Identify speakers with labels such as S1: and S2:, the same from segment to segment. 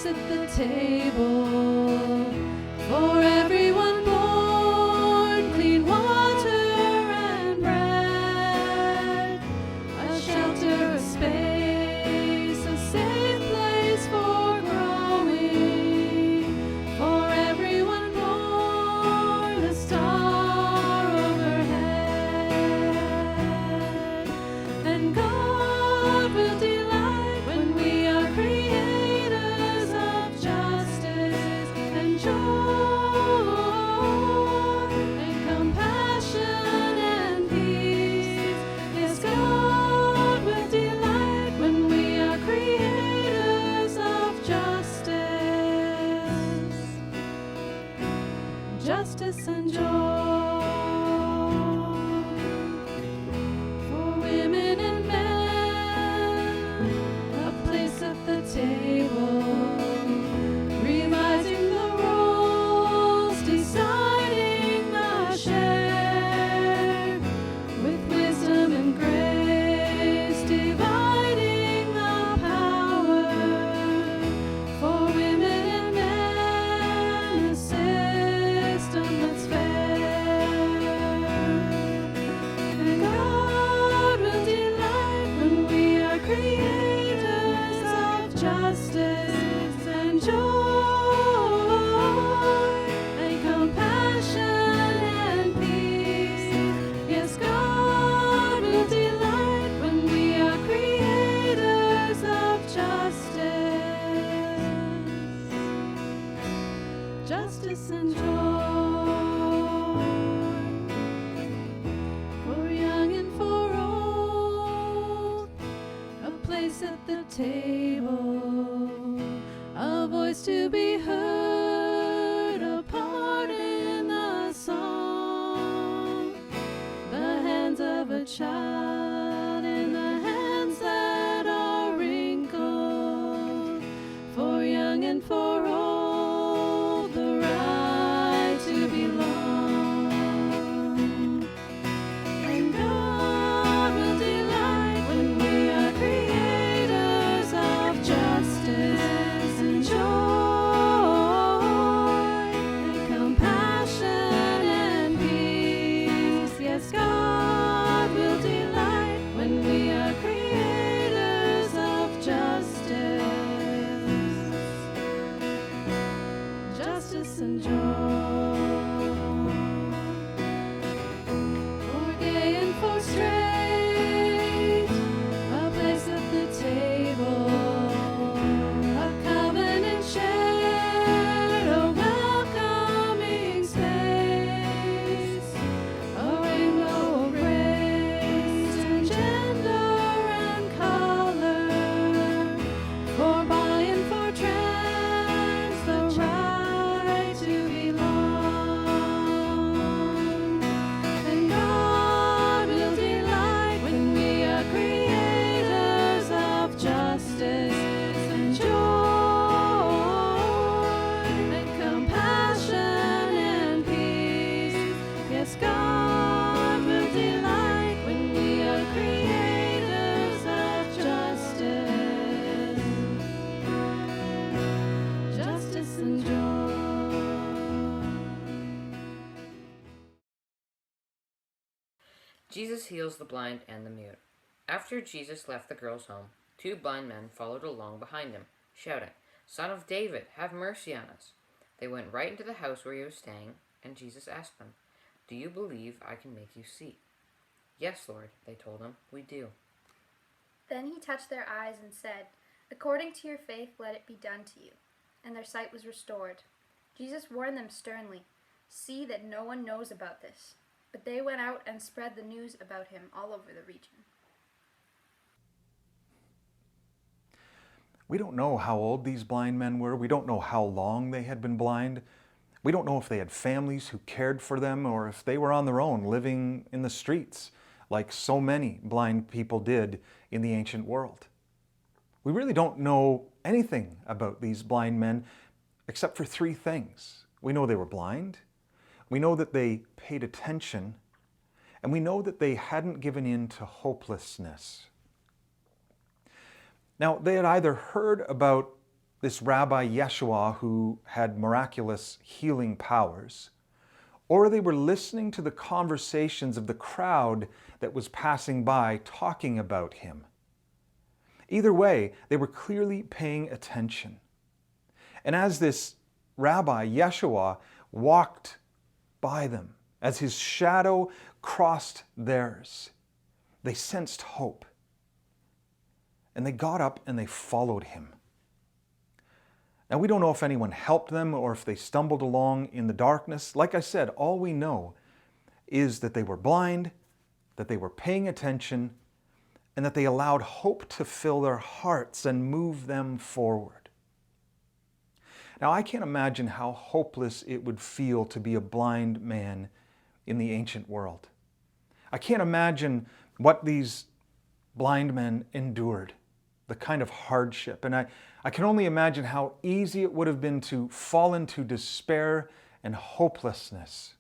S1: place at the table for everyone born, clean water and bread, a shelter, a space, a safe place for growing, for everyone born, a star overhead. And God will delight when we are creators of justice and joy and compassion and peace. Yes, God will delight when we are creators of justice and joy. For women and men, a place at the table, revising the roles, deciding the share, with wisdom and grace, dividing the power. For women and men, a system that's fair. And God will delight when we are creators of justice and joy and compassion and peace. Yes, God will delight when we are creators of justice and joy. For young and for old, a place at the table, a voice to be heard, a part in the song, the hands of a child in the hands that are wrinkled. For young and for old, the right to belong. And God will delight when we are creators of justice and joy and compassion and peace. Yes, God will delight when we are creators of justice and joy. For gay and for straight, a place at the table, a covenant shared, a welcoming space, a rainbow of race and gender and color. For bi and for trans, the right to belong. And God will delight when we are creators of justice and joy and compassion and peace. Yes, God will delight when we are creators of justice and joy.
S2: Jesus heals the blind and the mute. After Jesus left the girl's home, 2 blind men followed along behind him, shouting, "Son of David, have mercy on us." They went right into the house where he was staying, and Jesus asked them, "Do you believe I can make you see?" "Yes, Lord," they told him, "we do."
S3: Then he touched their eyes and said, "According to your faith, let it be done to you." And their sight was restored. Jesus warned them sternly, "See that no one knows about this." But they went out and spread the news about him all over the region.
S4: We don't know how old these blind men were. We don't know how long they had been blind. We don't know if they had families who cared for them or if they were on their own living in the streets like so many blind people did in the ancient world. We really don't know anything about these blind men except for 3 things. We know they were blind, we know that they paid attention, and we know that they hadn't given in to hopelessness. Now, they had either heard about this Rabbi Yeshua who had miraculous healing powers, or they were listening to the conversations of the crowd that was passing by talking about him. Either way, they were clearly paying attention. And as this Rabbi Yeshua walked by them, as his shadow crossed theirs, they sensed hope. And they got up and they followed him. Now, we don't know if anyone helped them or if they stumbled along in the darkness. Like I said, all we know is that they were blind, that they were paying attention, and that they allowed hope to fill their hearts and move them forward. Now, I can't imagine how hopeless it would feel to be a blind man in the ancient world. I can't imagine what these blind men endured, the kind of hardship. And I can only imagine how easy it would have been to fall into despair and hopelessness.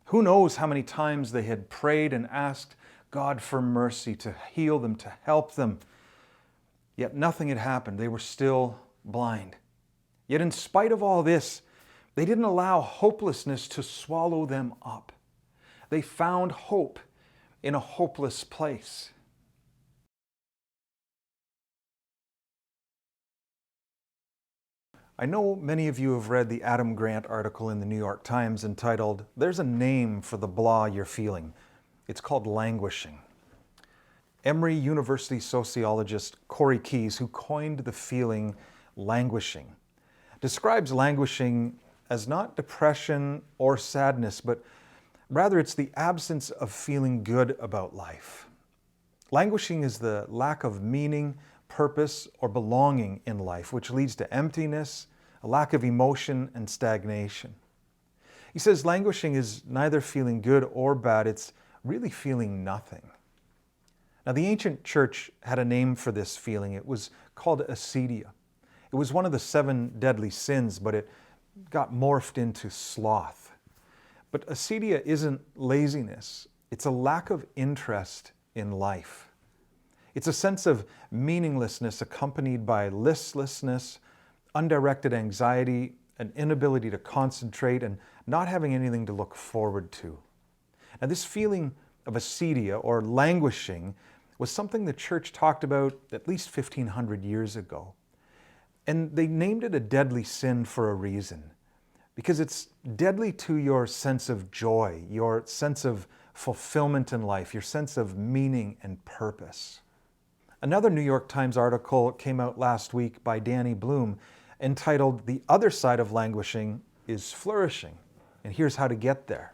S4: Who knows how many times they had prayed and asked God for mercy to heal them, to help them. Yet nothing had happened. They were still blind. Yet in spite of all this, they didn't allow hopelessness to swallow them up. They found hope in a hopeless place. I know many of you have read the Adam Grant article in the New York Times entitled, "There's a Name for the Blah You're Feeling." It's called languishing. Emory University sociologist Corey Keyes, who coined the feeling languishing, describes languishing as not depression or sadness, but rather it's the absence of feeling good about life. Languishing is the lack of meaning, purpose, or belonging in life, which leads to emptiness, a lack of emotion, and stagnation. He says languishing is neither feeling good or bad, it's really feeling nothing. Now, the ancient church had a name for this feeling. It was called acedia. It was one of the 7 deadly sins, but it got morphed into sloth. But acedia isn't laziness. It's a lack of interest in life. It's a sense of meaninglessness accompanied by listlessness, undirected anxiety, an inability to concentrate, and not having anything to look forward to. Now, this feeling of acedia, or languishing, was something the church talked about at least 1,500 years ago. And they named it a deadly sin for a reason, because it's deadly to your sense of joy, your sense of fulfillment in life, your sense of meaning and purpose. Another New York Times article came out last week by Danny Bloom entitled, "The Other Side of Languishing is Flourishing." And here's how to get there.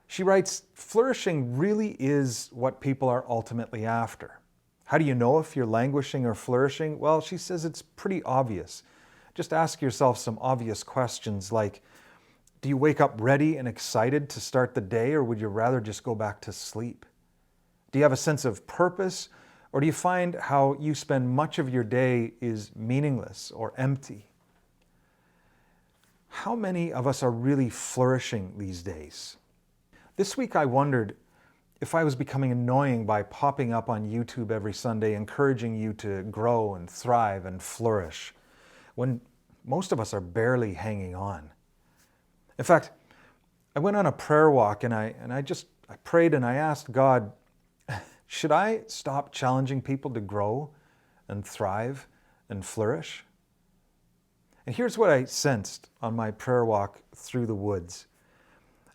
S4: She writes, "Flourishing really is what people are ultimately after. How do you know if you're languishing or flourishing? Well, she says it's pretty obvious. Just ask yourself some obvious questions like, do you wake up ready and excited to start the day, or would you rather just go back to sleep? Do you have a sense of purpose, or do you find how you spend much of your day is meaningless or empty? How many of us are really flourishing these days? This week I wondered if I was becoming annoying by popping up on YouTube every Sunday encouraging you to grow and thrive and flourish, when most of us are barely hanging on. In fact, I went on a prayer walk and I prayed and I asked God, should I stop challenging people to grow and thrive and flourish? And here's what I sensed on my prayer walk through the woods.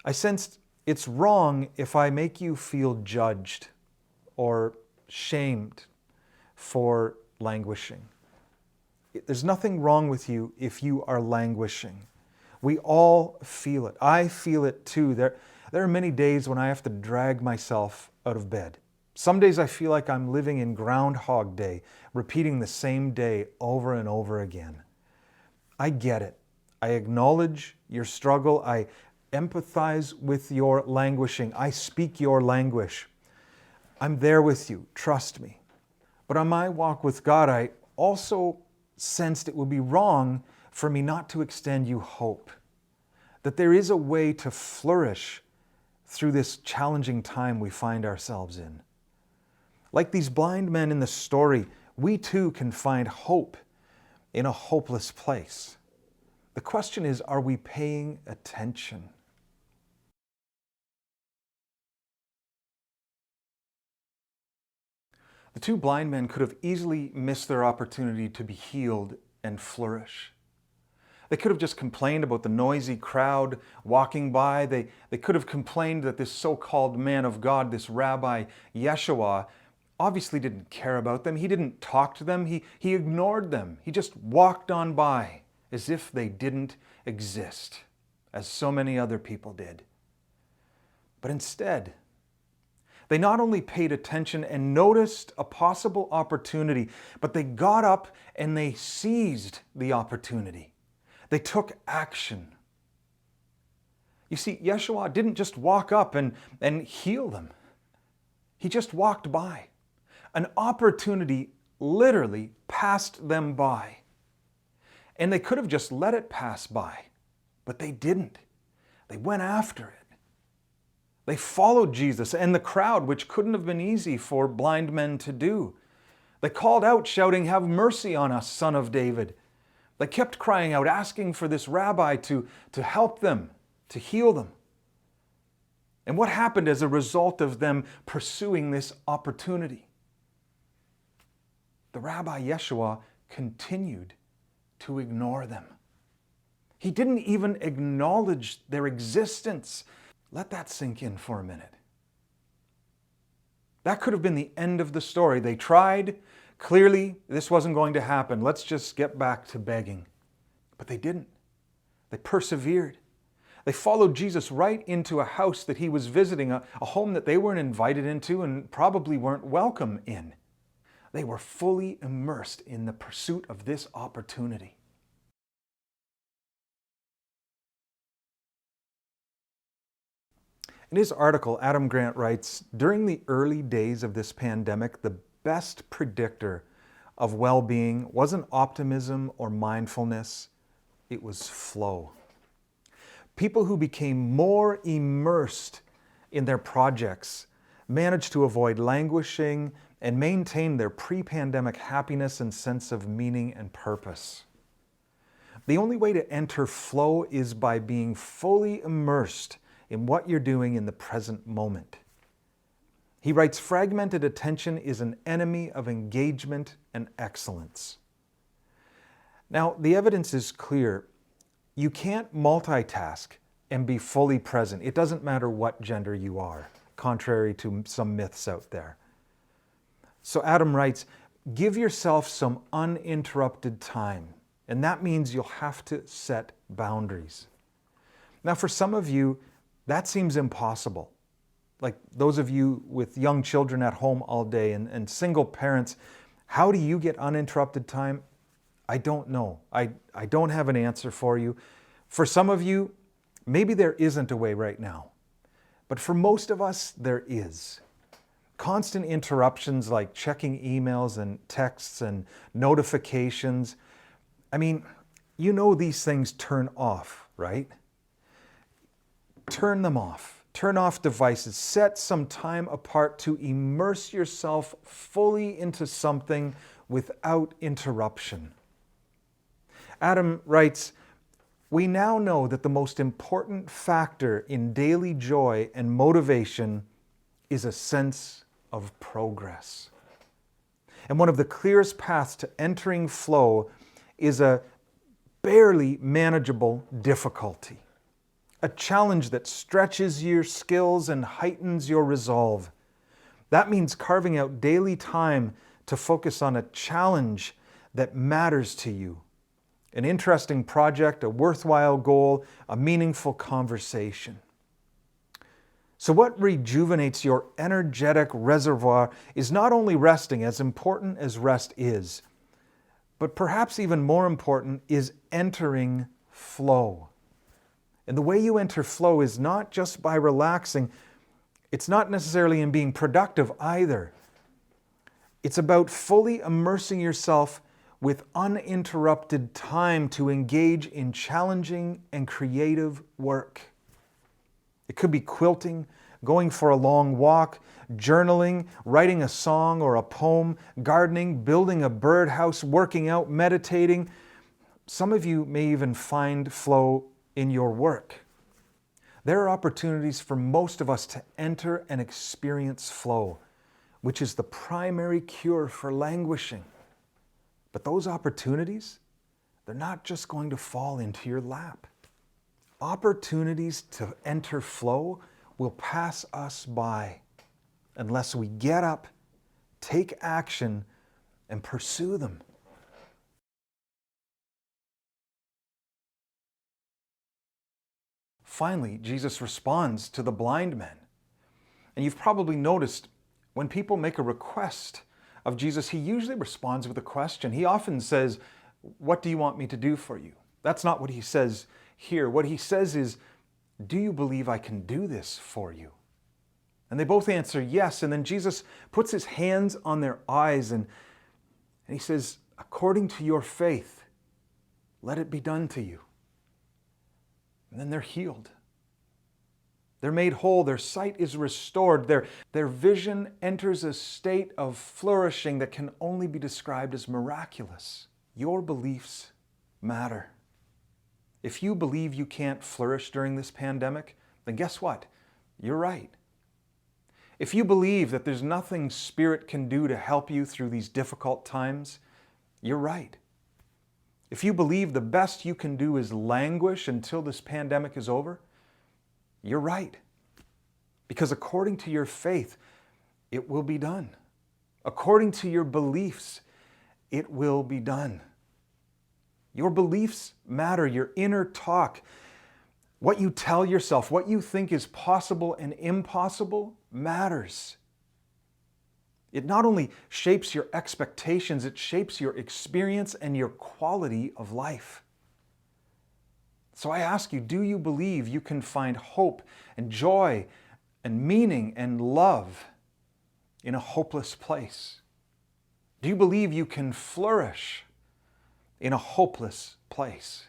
S4: I sensed it's wrong if I make you feel judged or shamed for languishing. There's nothing wrong with you if you are languishing. We all feel it. I feel it too. There are many days when I have to drag myself out of bed. Some days I feel like I'm living in Groundhog Day, repeating the same day over and over again. I get it. I acknowledge your struggle. I empathize with your languishing. I speak your languish. I'm there with you. Trust me. But on my walk with God, I also sensed it would be wrong for me not to extend you hope. That there is a way to flourish through this challenging time we find ourselves in. Like these blind men in the story, we too can find hope in a hopeless place. The question is, are we paying attention? The two blind men could have easily missed their opportunity to be healed and flourish. They could have just complained about the noisy crowd walking by. They could have complained that this so-called man of God, this Rabbi Yeshua, obviously didn't care about them. He didn't talk to them. He ignored them. He just walked on by as if they didn't exist, as so many other people did. But instead, they not only paid attention and noticed a possible opportunity, but they got up and they seized the opportunity. They took action. You see, Yeshua didn't just walk up and heal them. He just walked by. An opportunity literally passed them by. And they could have just let it pass by, but they didn't. They went after it. They followed Jesus and the crowd, which couldn't have been easy for blind men to do. They called out, shouting, "Have mercy on us, Son of David." They kept crying out, asking for this rabbi to help them, to heal them. And what happened as a result of them pursuing this opportunity? The Rabbi Yeshua continued to ignore them. He didn't even acknowledge their existence. Let that sink in for a minute. That could have been the end of the story. They tried. Clearly, this wasn't going to happen. Let's just get back to begging. But they didn't. They persevered. They followed Jesus right into a house that he was visiting, a home that they weren't invited into and probably weren't welcome in. They were fully immersed in the pursuit of this opportunity. In his article, Adam Grant writes, "During the early days of this pandemic, the best predictor of well-being wasn't optimism or mindfulness, it was flow. People who became more immersed in their projects managed to avoid languishing and maintain their pre-pandemic happiness and sense of meaning and purpose. The only way to enter flow is by being fully immersed in what you're doing in the present moment." He writes, "Fragmented attention is an enemy of engagement and excellence." Now, the evidence is clear. You can't multitask and be fully present. It doesn't matter what gender you are, contrary to some myths out there. So Adam writes, "Give yourself some uninterrupted time." And that means you'll have to set boundaries. Now, for some of you, that seems impossible. Like those of you with young children at home all day and single parents, how do you get uninterrupted time? I don't know. I don't have an answer for you. For some of you, maybe there isn't a way right now. But for most of us, there is. Constant interruptions like checking emails and texts and notifications. I mean, you know these things turn off, right? Turn them off. Turn off devices. Set some time apart to immerse yourself fully into something without interruption. Adam writes, "We now know that the most important factor in daily joy and motivation is a sense of progress. And one of the clearest paths to entering flow is a barely manageable difficulty. A challenge that stretches your skills and heightens your resolve. That means carving out daily time to focus on a challenge that matters to you. An interesting project, a worthwhile goal, a meaningful conversation." So what rejuvenates your energetic reservoir is not only resting, as important as rest is, but perhaps even more important is entering flow. And the way you enter flow is not just by relaxing. It's not necessarily in being productive either. It's about fully immersing yourself with uninterrupted time to engage in challenging and creative work. It could be quilting, going for a long walk, journaling, writing a song or a poem, gardening, building a birdhouse, working out, meditating. Some of you may even find flow in your work. There are opportunities for most of us to enter and experience flow, which is the primary cure for languishing. But those opportunities, they're not just going to fall into your lap. Opportunities to enter flow will pass us by unless we get up, take action, and pursue them. Finally, Jesus responds to the blind men. And you've probably noticed when people make a request of Jesus, he usually responds with a question. He often says, "What do you want me to do for you?" That's not what he says here. What he says is, "Do you believe I can do this for you?" And they both answer yes. And then Jesus puts his hands on their eyes and he says, "According to your faith, let it be done to you." And then they're healed. They're made whole. Their sight is restored. Their vision enters a state of flourishing that can only be described as miraculous. Your beliefs matter. If you believe you can't flourish during this pandemic, then guess what? You're right. If you believe that there's nothing Spirit can do to help you through these difficult times, you're right. If you believe the best you can do is languish until this pandemic is over, you're right. Because according to your faith, it will be done. According to your beliefs, it will be done. Your beliefs matter. Your inner talk, what you tell yourself, what you think is possible and impossible matters. It not only shapes your expectations, it shapes your experience and your quality of life. So I ask you, do you believe you can find hope and joy and meaning and love in a hopeless place? Do you believe you can flourish in a hopeless place?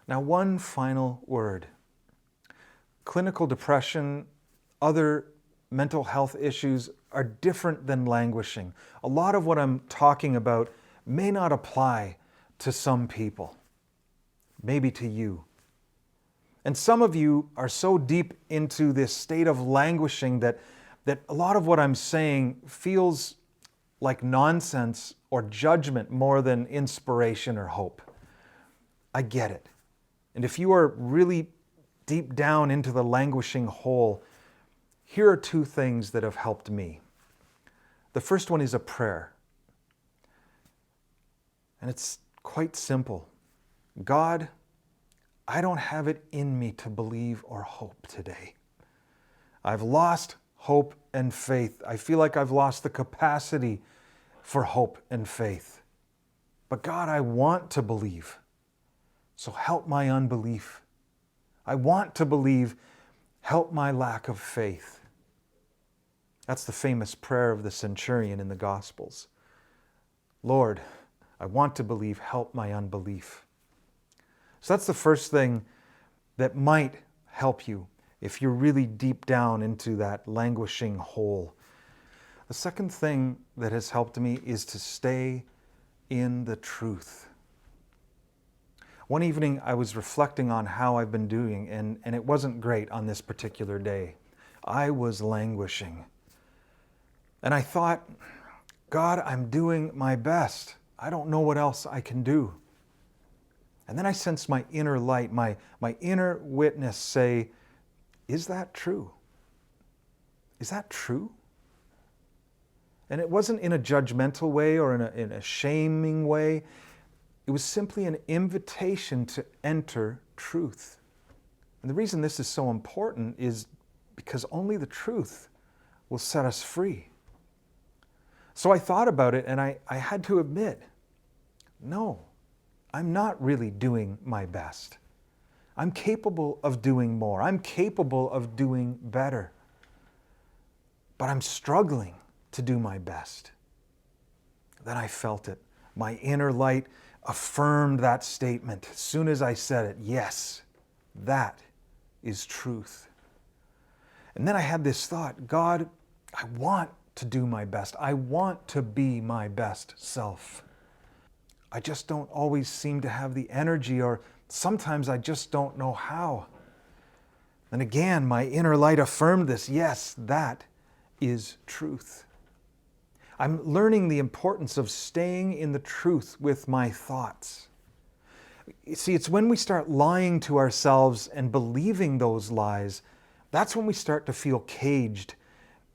S4: Now, one final word. Clinical depression, other mental health issues are different than languishing. A lot of what I'm talking about may not apply to some people, maybe to you. And some of you are so deep into this state of languishing that a lot of what I'm saying feels like nonsense or judgment more than inspiration or hope. I get it. And if you are really deep down into the languishing hole, here are two things that have helped me. The first one is a prayer. And it's quite simple. God, I don't have it in me to believe or hope today. I've lost hope and faith. I feel like I've lost the capacity for hope and faith. But God, I want to believe. So help my unbelief. I want to believe. Help my lack of faith. That's the famous prayer of the Centurion in the Gospels. Lord, I want to believe. Help my unbelief. So that's the first thing that might help you if you're really deep down into that languishing hole. The second thing that has helped me is to stay in the truth. One evening I was reflecting on how I've been doing, and it wasn't great on this particular day. I was languishing. And I thought, God, I'm doing my best. I don't know what else I can do. And then I sensed my inner light, my inner witness say, is that true? Is that true? And it wasn't in a judgmental way or in a shaming way. It was simply an invitation to enter truth. And the reason this is so important is because only the truth will set us free. So I thought about it and I had to admit, no, I'm not really doing my best. I'm capable of doing more. I'm capable of doing better. But I'm struggling to do my best. Then I felt it. My inner light affirmed that statement. As soon as I said it, yes, that is truth. And then I had this thought, God, I want to do my best. I want to be my best self. I just don't always seem to have the energy, or sometimes I just don't know how. And again, my inner light affirmed this. Yes, that is truth. I'm learning the importance of staying in the truth with my thoughts. You see, it's when we start lying to ourselves and believing those lies, that's when we start to feel caged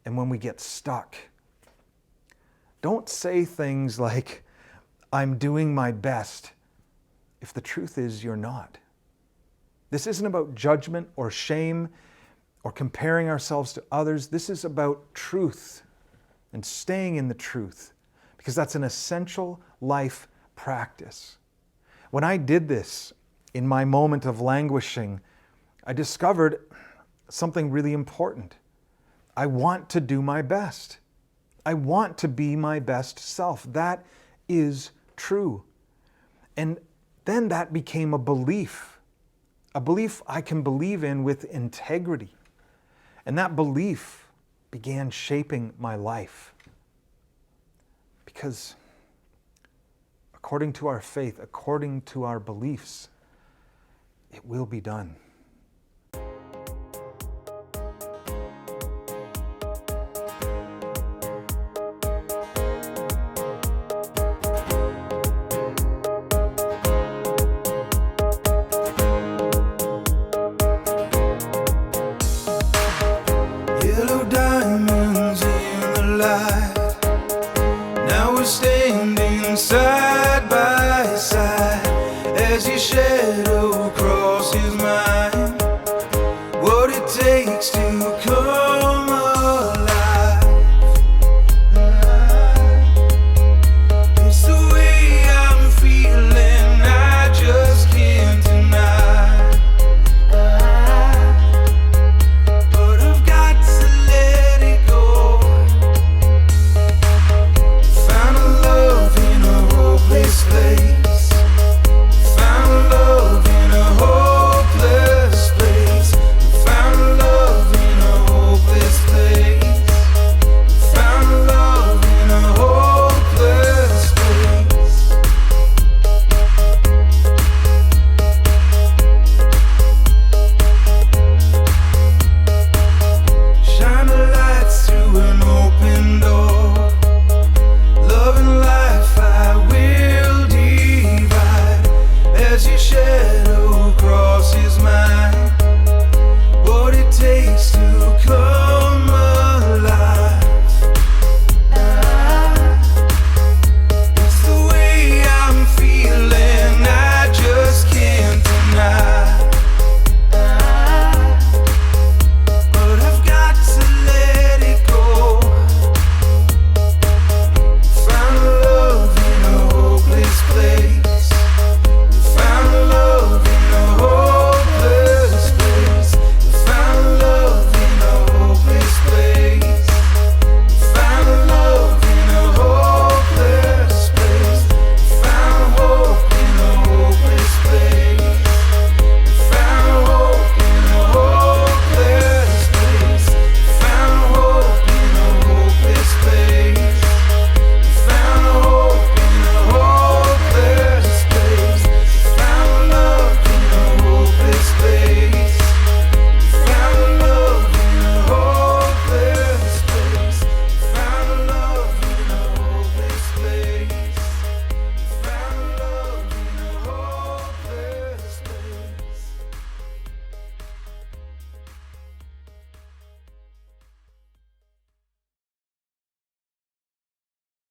S4: and when we get stuck. Don't say things like, I'm doing my best, if the truth is you're not. This isn't about judgment or shame or comparing ourselves to others. This is about truth and staying in the truth, because that's an essential life practice. When I did this in my moment of languishing, I discovered something really important. I want to do my best. I want to be my best self. That is true. And then that became a belief I can believe in with integrity. And that belief began shaping my life. Because according to our faith, according to our beliefs, it will be done.
S5: Yellow diamonds in the light. Now we're standing side by side as you share